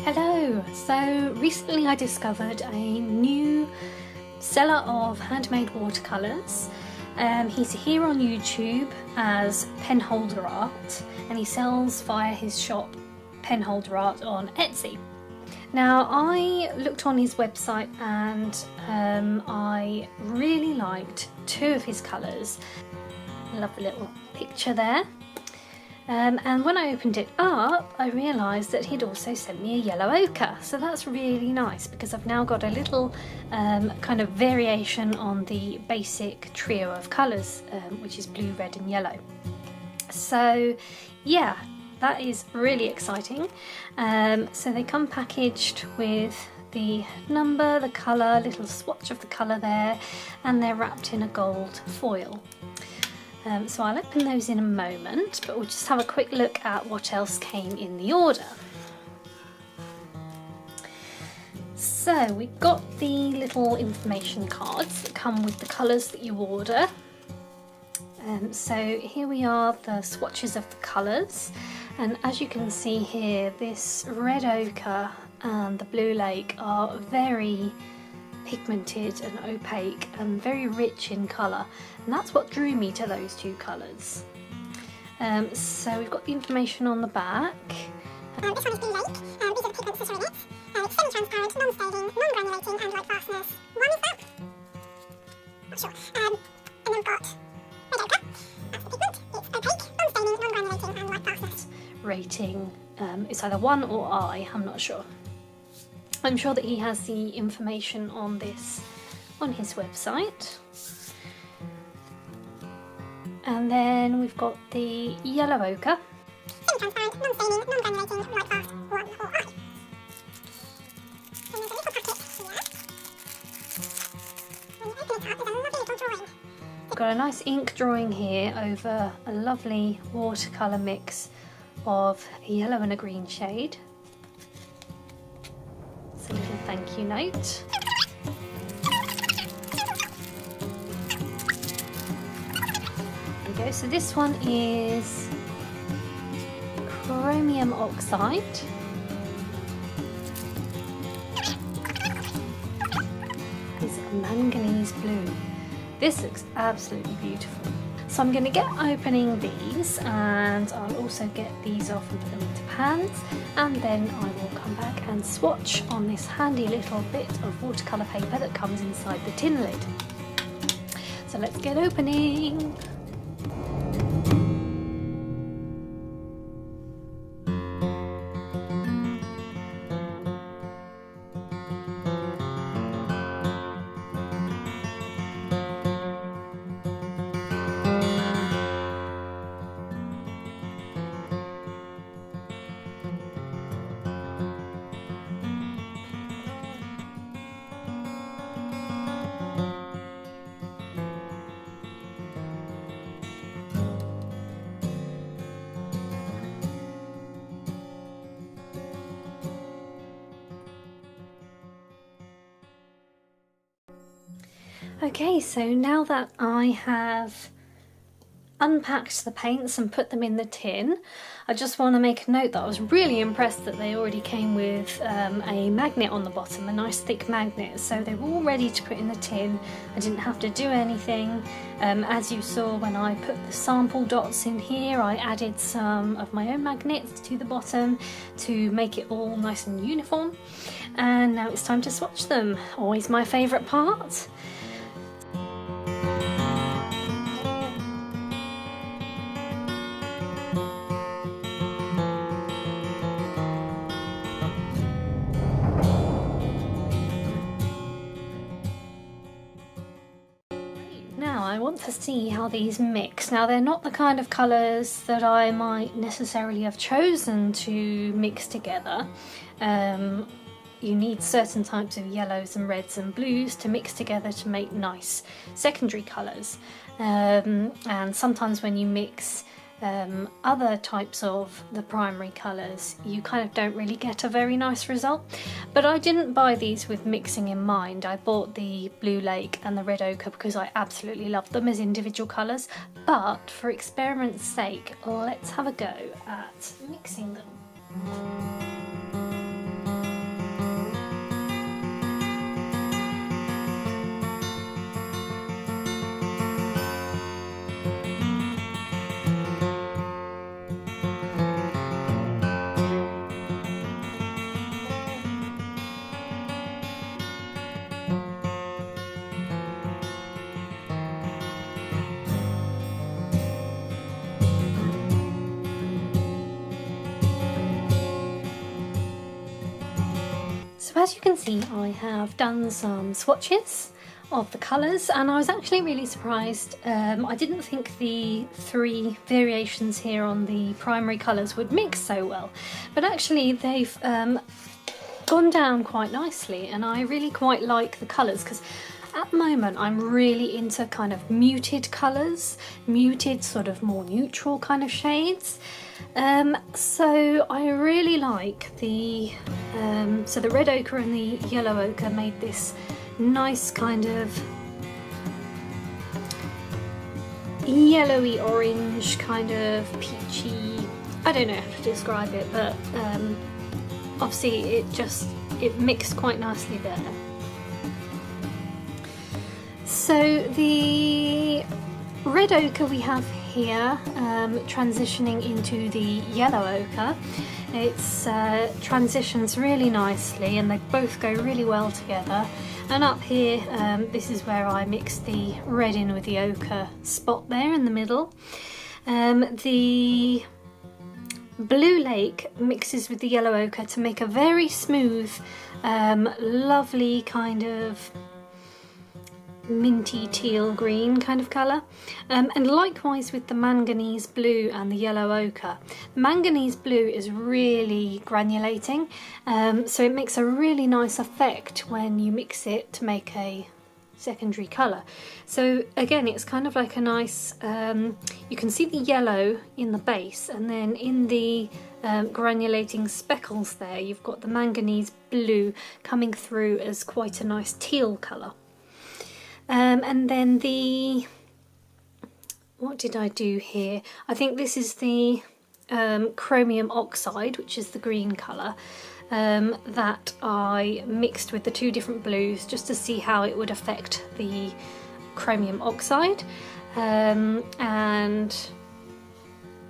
Hello! So recently I discovered a new seller of handmade watercolours. He's here on YouTube as Penholder Art and he sells via his shop Penholder Art on Etsy. Now I looked on his website and I really liked two of his colours. I love the little picture there. And when I opened it up, I realised that he'd also sent me a yellow ochre. So that's really nice because I've now got a little kind of variation on the basic trio of colours, which is blue, red and yellow. So yeah, that is really exciting. So they come packaged with the number, the colour, little swatch of the colour there, and they're wrapped in a gold foil. So I'll open those in a moment, but we'll just have a quick look at what else came in the order. So we've got the little information cards that come with the colours that you order. So here we are, the swatches of the colours, and as you can see here, this red ochre and the blue lake are very pigmented and opaque and very rich in colour, and that's what drew me to those two colours. So we've got the information on the back. This one is blue lake. These are the pigments that are in it. It's semi-transparent, non-staining, non-granulating and light fastness. One is that? Not sure. And then we've got red ochre. That's the pigment. It's opaque, non-staining, non-granulating and light fastness. Rating, it's either 1 or I, I'm not sure. I'm sure that he has the information on this on his website. And then we've got the yellow ochre. Semi-transparent, non-staining, non-granulating, light fast, 1 or I. And there's a little packet here. When you open it up, there's a lovely little drawing. We've got a nice ink drawing here over a lovely watercolour mix of a yellow and a green shade. A little thank you note. There we go. So this one is chromium oxide. This is manganese blue. This looks absolutely beautiful. So I'm going to get opening these, and I'll also get these off and put them into pans, and then I will come back and swatch on this handy little bit of watercolour paper that comes inside the tin lid. So let's get opening. Okay, so now that I have unpacked the paints and put them in the tin, I just want to make a note that I was really impressed that they already came with a magnet on the bottom, a nice thick magnet, so they were all ready to put in the tin. I didn't have to do anything. As you saw when I put the sample dots in here, I added some of my own magnets to the bottom to make it all nice and uniform. And now it's time to swatch them, always my favourite part. Now I want to see how these mix. Now they're not the kind of colours that I might necessarily have chosen to mix together. You need certain types of yellows and reds and blues to mix together to make nice secondary colours. And sometimes when you mix other types of the primary colours, you kind of don't really get a very nice result. But I didn't buy these with mixing in mind. I bought the blue lake and the red ochre because I absolutely love them as individual colours. But for experiment's sake, let's have a go at mixing them. So as you can see, I have done some swatches of the colours, and I was actually really surprised. I didn't think the 3 variations here on the primary colours would mix so well, but actually they've gone down quite nicely, and I really quite like the colours, because at the moment I'm really into kind of muted colours, muted sort of more neutral kind of shades. So I really like the so the red ochre and the yellow ochre made this nice kind of yellowy orange, kind of peachy, I don't know how to describe it, but obviously it mixed quite nicely there. So the red ochre we have here transitioning into the yellow ochre. It's transitions really nicely, and they both go really well together. And up here, this is where I mixed the red in with the ochre spot there in the middle. The blue lake mixes with the yellow ochre to make a very smooth, lovely kind of minty teal green kind of colour, and likewise with the manganese blue and the yellow ochre. Manganese blue is really granulating, so it makes a really nice effect when you mix it to make a secondary colour. So again, it's kind of like a nice, you can see the yellow in the base, and then in the granulating speckles there you've got the manganese blue coming through as quite a nice teal colour. And then what did I do here? I think this is the chromium oxide, which is the green colour, that I mixed with the 2 different blues just to see how it would affect the chromium oxide. And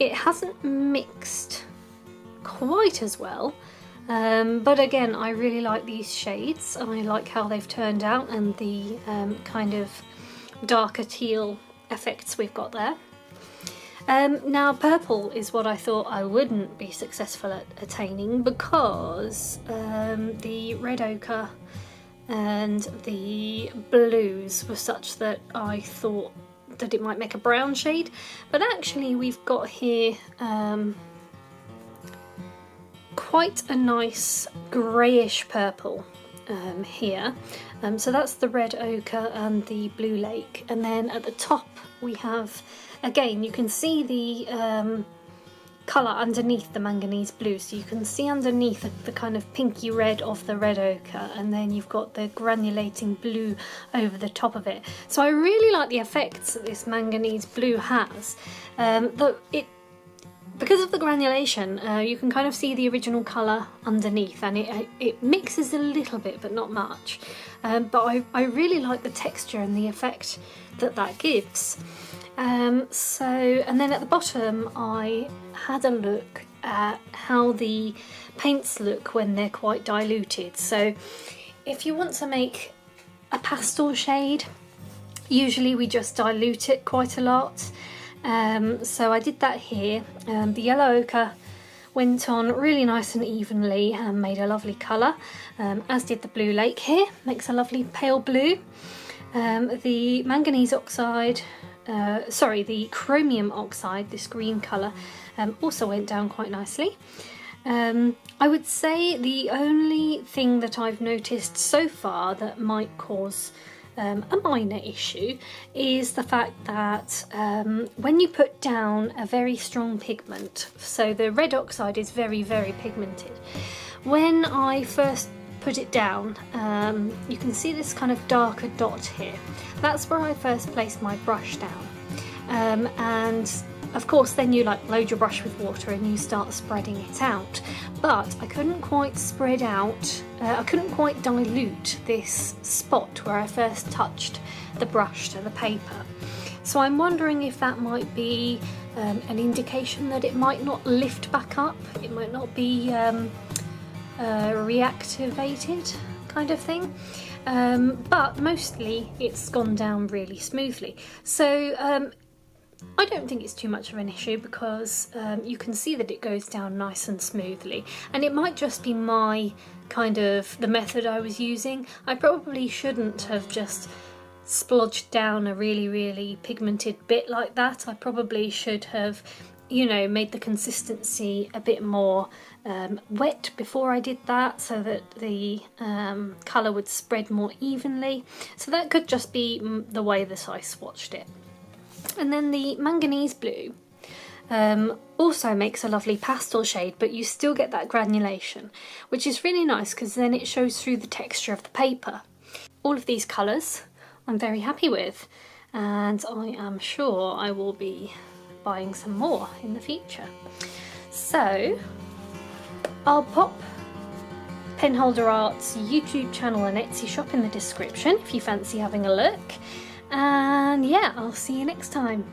it hasn't mixed quite as well. But again, I really like these shades. I like how they've turned out, and the kind of darker teal effects we've got there. Now purple is what I thought I wouldn't be successful at attaining, because the red ochre and the blues were such that I thought that it might make a brown shade, but actually we've got here quite a nice greyish purple here. So that's the red ochre and the blue lake, and then at the top we have, again, you can see the colour underneath the manganese blue, so you can see underneath the kind of pinky red of the red ochre, and then you've got the granulating blue over the top of it. So I really like the effects that this manganese blue has. Because of the granulation, you can kind of see the original colour underneath, and it mixes a little bit but not much. But I really like the texture and the effect that gives. And then at the bottom I had a look at how the paints look when they're quite diluted. So if you want to make a pastel shade, usually we just dilute it quite a lot. So I did that here. The yellow ochre went on really nice and evenly and made a lovely colour, as did the blue lake here, makes a lovely pale blue. The manganese oxide, the chromium oxide, this green colour, also went down quite nicely. I would say the only thing that I've noticed so far that might cause a minor issue is the fact that when you put down a very strong pigment, so the red oxide is very, very pigmented. When I first put it down, you can see this kind of darker dot here. That's where I first placed my brush down. And of course then you load your brush with water and you start spreading it out, but I couldn't quite spread out, I couldn't quite dilute this spot where I first touched the brush to the paper. So I'm wondering if that might be an indication that it might not lift back up, it might not be reactivated kind of thing. But mostly it's gone down really smoothly. So I don't think it's too much of an issue because you can see that it goes down nice and smoothly, and it might just be my kind of the method I was using. I probably shouldn't have just splodged down a really pigmented bit like that. I probably should have, you know, made the consistency a bit more wet before I did that, so that the colour would spread more evenly. So that could just be the way that I swatched it. And then the manganese blue also makes a lovely pastel shade, but you still get that granulation, which is really nice because then it shows through the texture of the paper. All of these colours I'm very happy with, and I am sure I will be buying some more in the future. So I'll pop Penholder Art's YouTube channel and Etsy shop in the description if you fancy having a look. And yeah, I'll see you next time.